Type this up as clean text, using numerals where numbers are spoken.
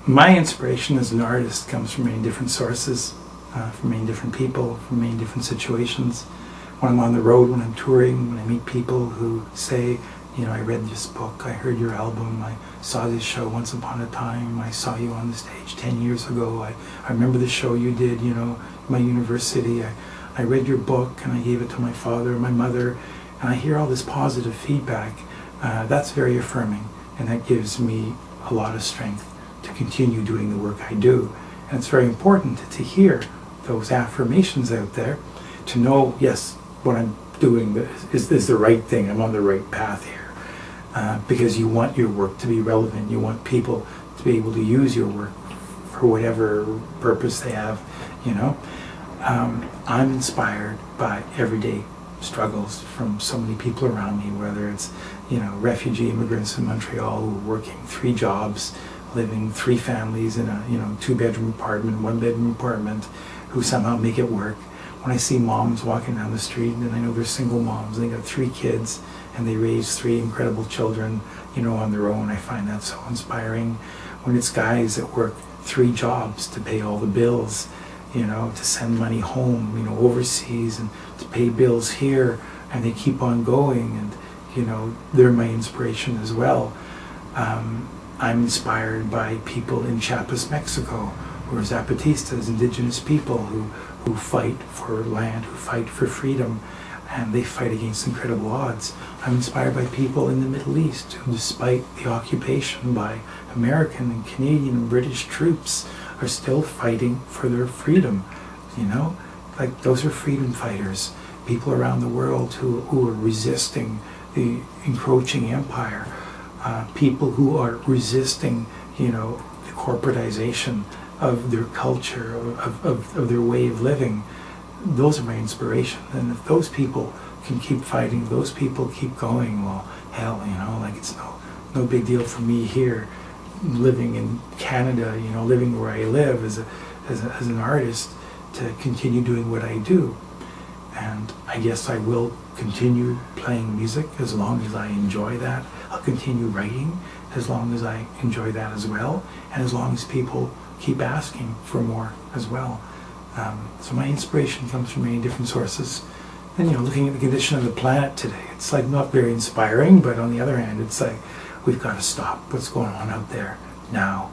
My inspiration as an artist comes from many different sources, from many different people, from many different situations. When I'm on the road, when I'm touring, when I meet people who say, you know, I read this book, I heard your album, I saw this show once upon a time, I saw you on the stage 10 years ago, I remember the show you did, you know, in my university, I read your book and I gave it to my father and my mother, and I hear all this positive feedback. That's very affirming, and that gives me a lot of strength to continue doing the work I do. And it's very important to hear those affirmations out there, to know, yes, what I'm doing is the right thing, I'm on the right path here. Because you want your work to be relevant, you want people to be able to use your work for whatever purpose they have, you know. I'm inspired by everyday struggles from so many people around me, whether it's, you know, refugee immigrants in Montreal who are working 3 jobs, living 3 families in a, you know, 2-bedroom apartment, 1-bedroom apartment, who somehow make it work. When I see moms walking down the street, and I know they're single moms, and they got 3 kids, and they raise 3 incredible children, you know, on their own, I find that so inspiring. When it's guys that work 3 jobs to pay all the bills, you know, to send money home, you know, overseas, and to pay bills here, and they keep on going, and, you know, they're my inspiration as well. I'm inspired by people in Chiapas, Mexico, who are Zapatistas, indigenous people who fight for land, who fight for freedom, and they fight against incredible odds. I'm inspired by people in the Middle East who, despite the occupation by American and Canadian and British troops, are still fighting for their freedom, you know? Like, those are freedom fighters. People around the world who are resisting the encroaching empire. People who are resisting, you know, the corporatization of their culture, of their way of living. Those are my inspiration. And if those people can keep fighting, if those people keep going, well, hell, you know, like, it's no big deal for me here, living in Canada, you know, living where I live as an artist, to continue doing what I do. And I guess I will continue playing music as long as I enjoy that. I'll continue writing as long as I enjoy that as well, and as long as people keep asking for more as well. So my inspiration comes from many different sources. And, you know, looking at the condition of the planet today, it's like not very inspiring, but on the other hand, it's like, we've got to stop what's going on out there now.